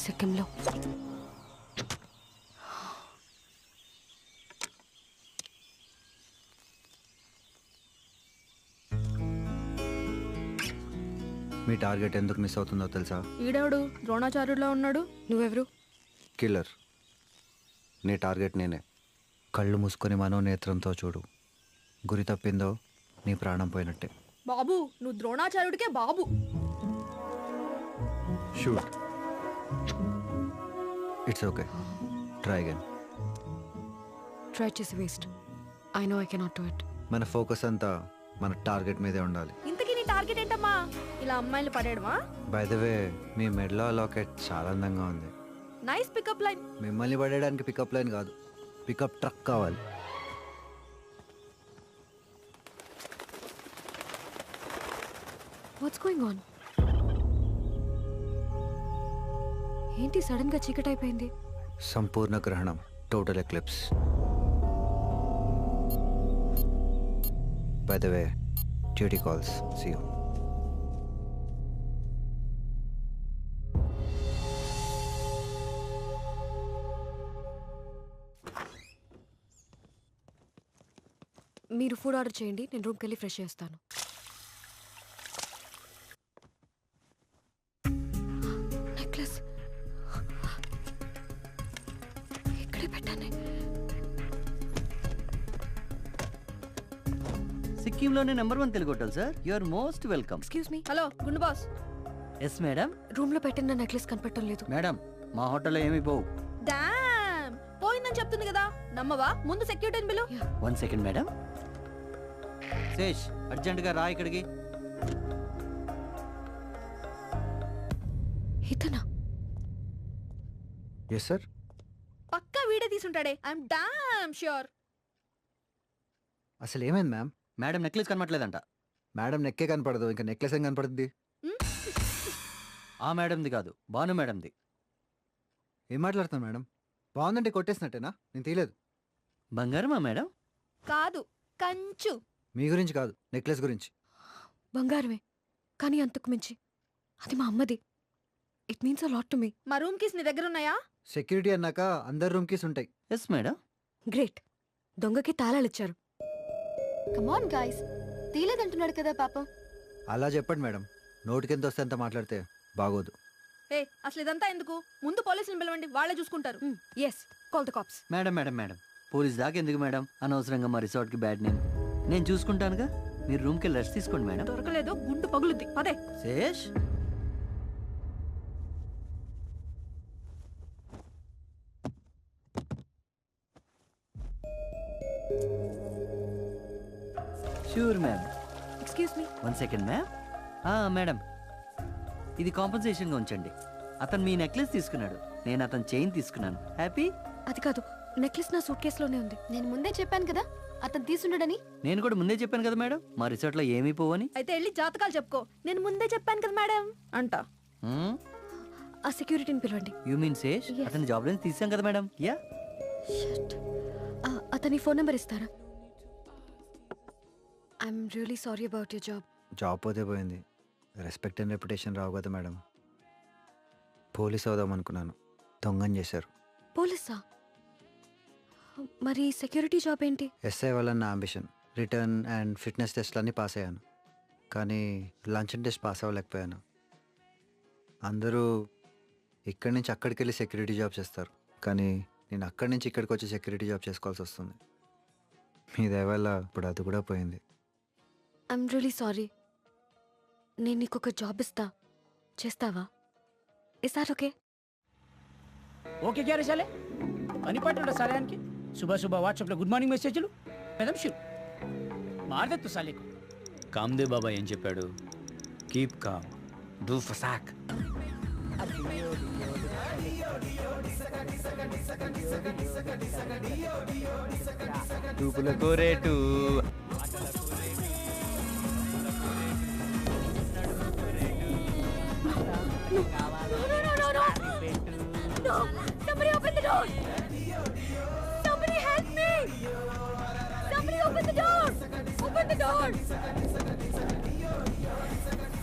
సిక్కింలో. మీ target ఎందుకు miss అవుతుందో తెలుసా? ఈడెవడు ద్రోణాచార్యుడిలో ఉన్నాడు? నువ్వెవరు? కిల్లర్. నీ టార్గెట్ నేనే. కళ్ళు మూసుకొని మనోనేత్రంతో చూడు. గురి తప్పిందో నీ ప్రాణం పోయినట్టే. బాబు నువ్వు ద్రోణాచార్యుడికే బాబు. Shoot. It's okay. Try again. Try చేసి waste. I know I cannot do it. మన ఫోకస్ అంతా మన టార్గెట్ మీదే ఉండాలి. ఇంతకీ నీ టార్గెట్ ఏంటమ్మా? ఇలా అమ్మాయిలు పడేయడమా? బై ద వే మీ మెడలో లాకెట్ చాలా అందంగా ఉంది. Nice pickup line. మిమ్మల్ని పడేయడానికి పికప్ లైన్ కాదు, పికప్ ట్రక్ కావాలి. What's going on? ఏంటి సడన్ గా చీకటి అయిపోయింది? సంపూర్ణ గ్రహణం, total eclipse. By the way duty calls. See you. మీరు ఫుడ్ ఆర్డర్ చేయండి, నేను రూమ్కి వెళ్ళి ఫ్రెష్ చేస్తాను. నెక్లెస్ ఇక్కడే పెట్టానే. సిక్కింలోనే #1 Telugu hotel sir. You are most welcome. Excuse me. Hello గుండు బాస్. Yes madam. రూమ్ లో పెట్టిన నెక్లెస్ కనపడటం లేదు. మేడం మా హోటల్లో ఏమి పోవు. డామ్ పోయిందని చెప్తుంది కదా, నమ్మవా? ముందు సెక్యూరిటీని పిలు. 1 సెకండ్ మేడం. శేష్ అర్జెంటుగా రా ఇక్కడికి. ఇతనా? Yes sir. పక్కా వీడే తీసుంటాడే. I'm dam sure. అసలు ఏమైంది మ్యామ్? మేడం నెక్లెస్ కనబట్లేదంట. మేడం నెక్కే కనపడదు, ఇంకా నెక్లెస్ ఏం కనపడుతుంది? ఆ మేడంది కాదు, భాను మేడంది. ఏం మాట్లాడుతున్నాను మేడం? బాగుందంటే కొట్టేసినట్టేనా? నేను తీయలేదు. బంగారమా మేడం? కాదు, కంచు. మీ గురించి కాదు, నెక్లెస్ గురించి. బంగారమే, కానీ అంతకు మించి అది మా అమ్మది. It means a lot to me. మా రూమ్ కీస్ నీ దగ్గర ఉన్నాయా? సెక్యూరిటీ అన్నాక అందరు రూమ్ కీస్ ఉంటాయి. Yes madam. గ్రేట్. దొంగకి తాళాలు ఇచ్చారు. కమాన్ గాయ్స్, తీలేదంటున్నాడు కదా పాపం. అలా చెప్పండి మేడం, నోటికెంత వస్తే అంత మాట్లాడితే బాగోదు. ఏ అసలు ఇదంతా ఎందుకు? ముందు పోలీసులను పిలవండి, వాళ్ళే చూసుకుంటారు. Yes, call the cops. Madam madam madam police దాకా ఎందుకు మేడం? అనవసరంగా మా రిసార్ట్కి బ్యాడ్ నేమ్. నేను చూసుకుంటానుగా, మీరు రూమ్కి వెళ్ళి రెస్ట్ తీసుకోండి మేడం. దొరకలేదు, గుండు పగులుద్ది. పదే. Sesh sure ma'am. Excuse me. 1 second ma'am. Madam ఇది కాంపన్సేషన్గా ఉంచండి. అతను మీ నెక్లెస్ తీసుకున్నాడు, నేను అతను చైన్ తీసుకున్నాను. హ్యాపీ? అది కాదు, నెక్లెస్ నా సూట్ కేసులోనే ఉంది. నేను ముందే చెప్పాను కదా అతను తీసుండడని. నేను కూడా ముందే చెప్పాను కదా మేడం, మా రిసార్ట్లో ఏమీ పోవని. అయితే వెళ్ళి జాతకాలు చెప్పుకో. నేను ముందే చెప్పాను కదా మేడం అంట. ఆ సెక్యూరిటీని పిలవండి. You mean Sesh? Yes. అతని జాబ్ నుంచి తీసాం కదా మేడం. యా. అతని ఫోన్ నెంబర్ ఇస్తారా? I'm really sorry about your job. Job పోతే పోయింది, రెస్పెక్ట్ అండ్ రెప్యుటేషన్ రావు కదా మేడం. పోలీస్ అవుదాం అనుకున్నాను, దొంగని చేశారు. పోలీసా? మరి సెక్యూరిటీ జాబ్ ఏంటి? ఎస్ఐ వల్ల నా అంబిషన్. రిటర్న్ అండ్ ఫిట్నెస్ టెస్ట్లన్నీ పాస్ అయ్యాను, కానీ లంచ్ టెస్ట్ పాస్ అవ్వలేకపోయాను. అందరూ ఇక్కడి నుంచి అక్కడికి వెళ్ళి సెక్యూరిటీ జాబ్ చేస్తారు, కానీ నేను అక్కడి నుంచి ఇక్కడికి వచ్చి సెక్యూరిటీ జాబ్ చేసుకోవాల్సి వస్తుంది. మీ దయ వల్ల ఇప్పుడు అది కూడా పోయింది. I'm really sorry. నేను నీకు ఒక జాబ్ ఇస్తా, చేస్తావా? Is that okay? ఓకే क्या रे साले పని పట్టుండే సాలయానికి सुबह सुबह व्हाट्सएप లో గుడ్ మార్నింగ్ మెసేజ్లు మేడం షూ మార్దెత్తు సాలేకు. కామ్దేవ్ బాబా ఏం చెప్పాడు? కీప్ కామ్, డూ ఫసాక్. తూపుల కోరేటు No! Somebody open the door! Somebody help me! Somebody open the door! Open the door!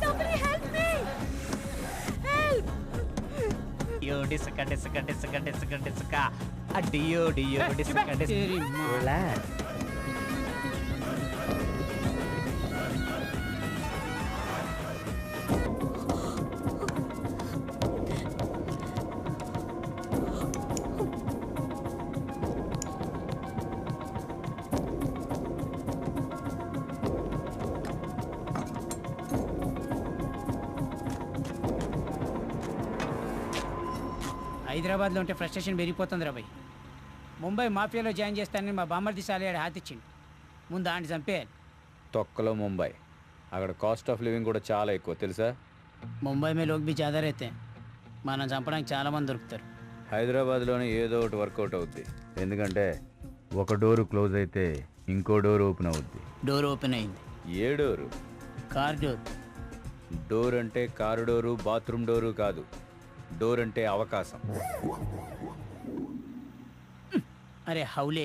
Somebody help me! Help! డియో డిసక డిసక డిసక డిసక డిసక డియో డియో డిసక డిసక. హైదరాబాద్లో ఉంటే ఫ్రస్ట్రేషన్ పెరిగిపోతుంది రా భయ్. ముంబై మాఫియాలో జాయిన్ చేస్తానని మా బామ్మర్ది సాలియాడు హాతిచ్చిండు. ముందు ఆంటి చంపేయాలి. తొక్కలో ముంబై, అక్కడ కాస్ట్ ఆఫ్ లివింగ్ కూడా చాలా ఎక్కువ తెలుసా. ముంబై మే లోక్ బి జ్యాదా రేతే, మనం చంపడానికి చాలామంది దొరుకుతారు. హైదరాబాద్లోనే ఏదో ఒకటి వర్కౌట్ అవుద్ది, ఎందుకంటే ఒక డోరు క్లోజ్ అయితే ఇంకో డోర్ ఓపెన్ అవుద్ది. డోర్ ఓపెన్ అయింది. ఏ డోరు? Car door. డోర్ అంటే కారు డోరు, బాత్రూమ్ డోరు కాదు. డోర్ అంటే అవకాశం. అరే హౌలే,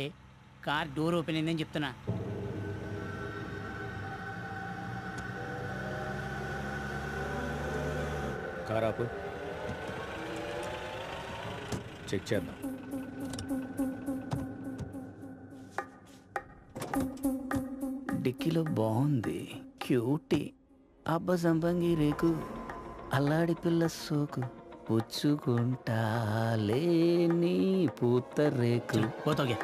కార్ డోర్ ఓపెన్ అయిందని చెప్తున్నా. కార్ ఆపు, చెక్ చేద్దాం. డిక్కీలో బాగుంది, క్యూటీ, అబ్బ సంపంగి రేకు, అల్లాడి పిల్ల సోకు, పుచ్చుకుంటా లేని పూత రేకు. పోతాగే.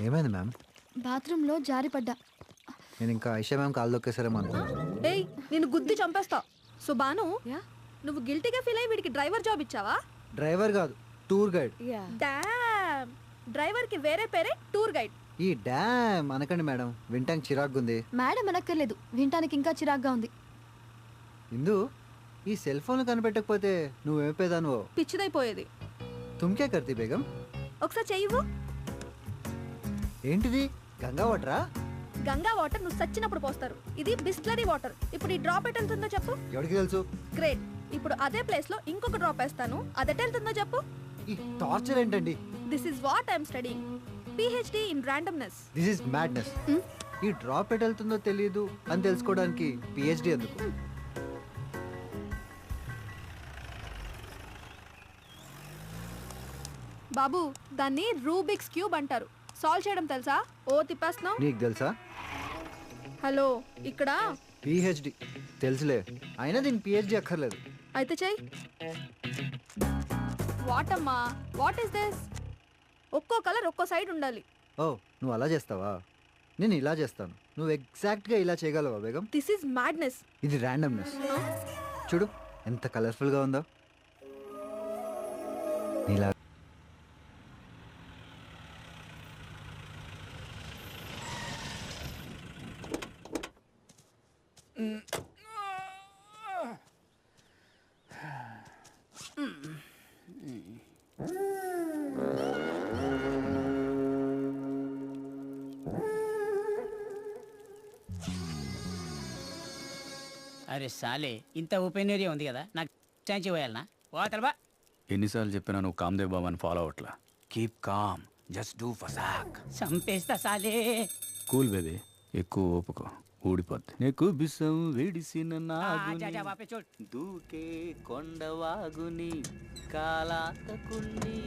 ఏమైంది మ్యామ్? బాత్రూంలో జారి పడ్డా. నేను ఇంకా ఐషా మ్యామ్ కాలు దొక్కేసారేమో అనుకున్నాను. ఏయ్ నేను గుద్ది చంపేస్తా. సో బాను, యా నువ్వు గిల్టీగా ఫీల్ అయ్యి వీడికి డ్రైవర్ జాబ్ ఇచ్చావా? డ్రైవర్ కాదు, టూర్ గైడ్. డామ్, డ్రైవర్ కి వేరే పేరే టూర్ గైడ్. ఈ డ్యామ్ అనకండి మేడం, వింటానికి చిరాగ్గుంది. మేడం అనక్కర్లేదు, వినటానికి ఇంకా చిరాగ్గా ఉంది. ఇందు, ఈ సెల్ ఫోన్ కనిపెట్టకపోతే నువ్వేమేదానువో పిచ్చిదైపోయేది. తుమ్కే కర్తీ బేగం. ఒకసారి చెయ్యవు. ఏంటిది, గంగా వాటరా? గంగా వాటర్ నువ్వు సచ్చినప్పుడు పోస్తారు. ఇది బిస్లరీ వాటర్. ఇప్పుడు ఈ డ్రాప్ ఎట్ వెళ్తుందో చెప్పు. ఎవరికి తెలుసు? గ్రేట్. ఇప్పుడు అదే ప్లేస్ లో ఇంకొక డ్రాప్ వేస్తాను, అది ఎట్ వెళ్తుందో చెప్పు. ఈ టార్చర్ ఏంటండి? This is what I'm studying. PhD in randomness. This is madness. ఈ డ్రాప్ ఎట్ వెళ్తుందో తెలియదు అని తెలుసుకోవడానికి PhD ఎందుకు? బాబు, దాన్ని రూబిక్స్ క్యూబ్ అంటారు. సాల్వ్ చేయడం తెలుసా? ఓ తిప్పేస్తున్నావు. నీకు తెలుసా? హలో, ఇక్కడ PhD తెలుసులే, అయినా దీనికి PhD అక్కర్లేదు. అయితే చెయ్యి. వాట్ అమ్మా, వాట్ ఇస్ దిస్? ఒక్కో కలర్ ఒక్కో సైడ్ ఉండాలి. ఓ, నువ్వు అలా చేస్తావా? నేను ఇలా చేస్తాను. నువ్వు ఎగ్జాక్ట్గా ఇలా చేయగలవా బేగం? This is madness. ఇది ర్యాండమ్నెస్. చూడు ఎంత కలర్ఫుల్గా ఉందో. ఇలా అరే సాలే, ఇంత ఓపెన్ ఏరియా ఉంది కదా, నాకు స్టాంచ్ పోయాలనా? పోతలబా. ఎన్నిసార్లు చెప్పినా నువ్వు కామ్దేవ్ బాబాని ఫాలో అవట్లా. కీప్ కామ్, జస్ట్ డూ ఫసాక్. చంపేస్తా సాలే. కూల్ బేబీ, ఎక్కువ ఓపుకో, ఊడిపోద్ది. నీకు బిసం విడిసిన जा वापस छोड़. దూకే కొండవాగుని కాలాతకుని.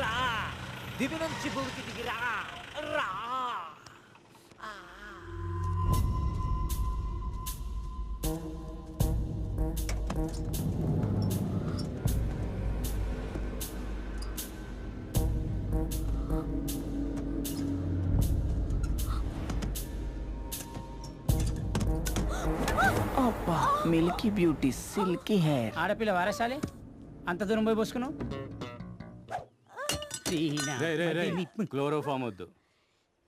రా దివి నుంచి భూమికి దిగిరా రా. అబ్బా, మిల్కీ బ్యూటీ, సిల్కీ హెయిర్. ఆడపిల్ల వారసాలే, అంత దూరం పోయి పోసుకున్నావు. క్లోరోఫామ్ వద్దు,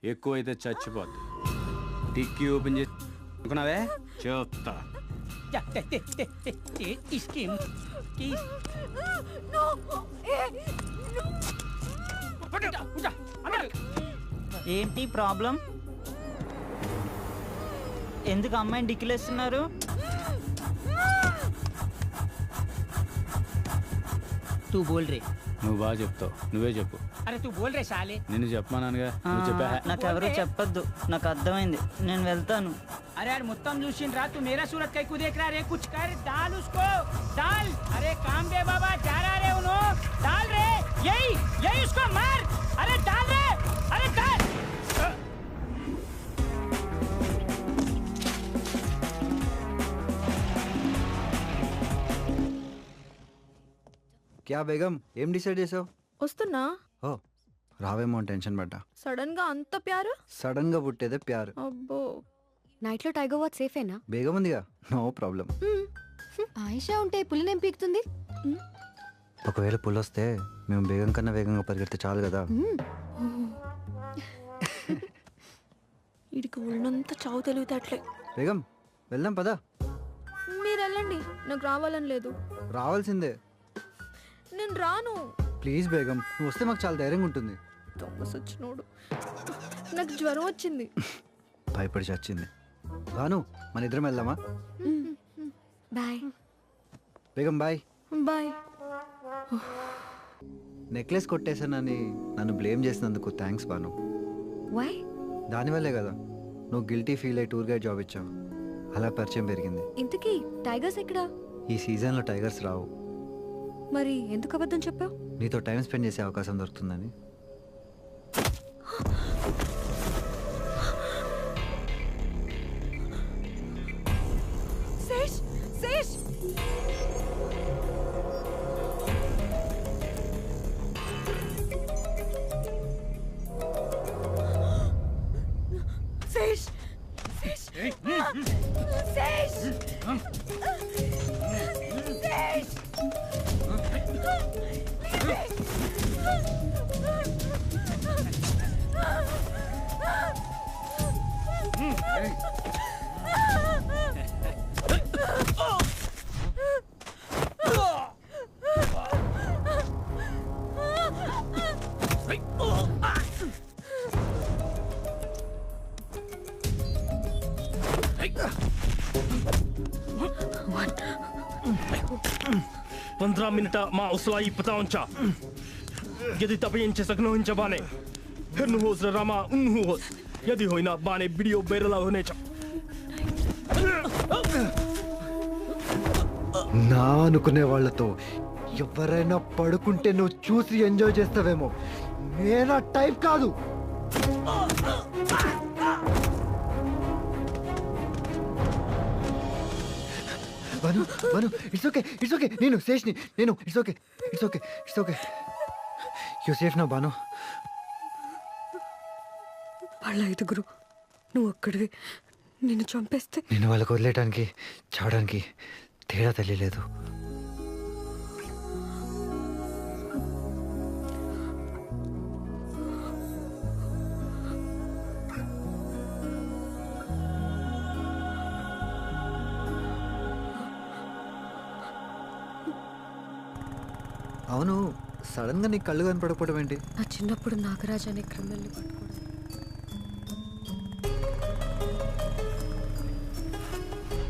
ఎక్కువైతే చచ్చిపోద్ది. టిక్కీ ఓపెన్ చేసి అనుకున్నావే, చెప్తా. ఏంటి ప్రాబ్లం? ఎందుకు అమ్మాయిని డిక్కిలేస్తున్నారు? तू बोल रे నువ్వు బాగా చెప్తావు, నువ్వే చెప్పు. अरे तू बोल रे साले నిన్ను చెప్పమానానుగా, నువ్వు చెప్పా. నాకెవరూ చెప్పొద్దు, నాకు అర్థమైంది, నేను వెళ్తాను. अरे यार मुत्तम लूसिन रहा तू मेरा सूरत कहीं को देख रहा रे कुछ कर डाल उसको डाल अरे काम दे बाबा जा रहा रे उन्हों डाल रे यही यही उसको मार अरे डाल रे अरे डाल క్యా బేగం, ఏం డిసైడ్ చేసావు? వస్తున్నా. ఓ రావేమో అని టెన్షన్ పడ్డా. సడన్ గా అంత ప్యారు. సడన్ గా పుట్టేదే ప్యారు. అబ్బో. నైట్ లో టైగర్ వాచ్ సేఫేనా? బేగం ఉందిగా, నో ప్రాబ్లం. ఆయిషా ఉంటే పులినేం పీకుతుంది? ఒకవేళ పులొస్తే మేము బేగం కన్నా వేగంగా పరిగెడితే చాలు కదా. వీడికి ఒళ్ళంతా చావు తెలివితేటలే. బేగం వెళ్దాం పదా. మీరు వెళ్ళండి, నాకు రావాలని లేదు. రావాల్సిందే. నేను రాను. ప్లీజ్ బేగం, నువ్వు వస్తే మాకు చాలా ధైర్యంగా ఉంటుంది. దొంగ సచ్చినోడు, నాకు జ్వరం వచ్చింది. భయపడి చచ్చింది. భాను, మన ఇద్దరం వెళ్దామా? Bye. Begum bye. Bye. Necklace కొట్టేశానని నన్ను బ్లేమ్ చేసినందుకు థ్యాంక్స్ భాను. వై? దానివల్లే కదా నువ్వు గిల్టీ ఫీల్ అయ్యి టూర్ గైడ్ జాబ్ ఇచ్చావు. అలా పరిచయం పెరిగింది. ఇంతకీ టైగర్స్ ఎక్కడా? ఈ సీజన్లో టైగర్స్ రావు. మరి ఎందుకు అబద్ధం చెప్పావు? నీతో టైం స్పెండ్ చేసే అవకాశం దొరుకుతుందని. శేష్ శేష్ శేష్ శేష్ శేష్ శేష్ पंद्रह मिनट माँ उसलाई पताउंचा यदि तपाईं सक्नुहुन्छ भने हेर्नुहोस् र रमा उन्नुहोस् यदि होइन भने भिडियो भाइरल हुनेछ నా అనుకునే వాళ్ళతో ఎవరైనా పడుకుంటే నువ్వు చూసి ఎంజాయ్ చేస్తావేమో. నేనా టైప్ కాదు. బను బను ఇట్స్ ఓకే, ఇట్స్ ఓకే. నేను శేష్ని, నేను it's okay, it's okay, it's okay. You safe నా బాను. వాళ్ళ ఐదుగురు, నువ్వు ఒక్కడివి. నిన్ను చంపేస్తే నేను వాళ్ళకి వదిలేయడానికి చావడానికి తేడా తెలియలేదు. అవును, సడన్ గా నీకు కళ్ళు కనపడకపోవడం ఏంటి? నా చిన్నప్పుడు నాగరాజ్ అనే క్రిమినల్ని పట్టుకోవడం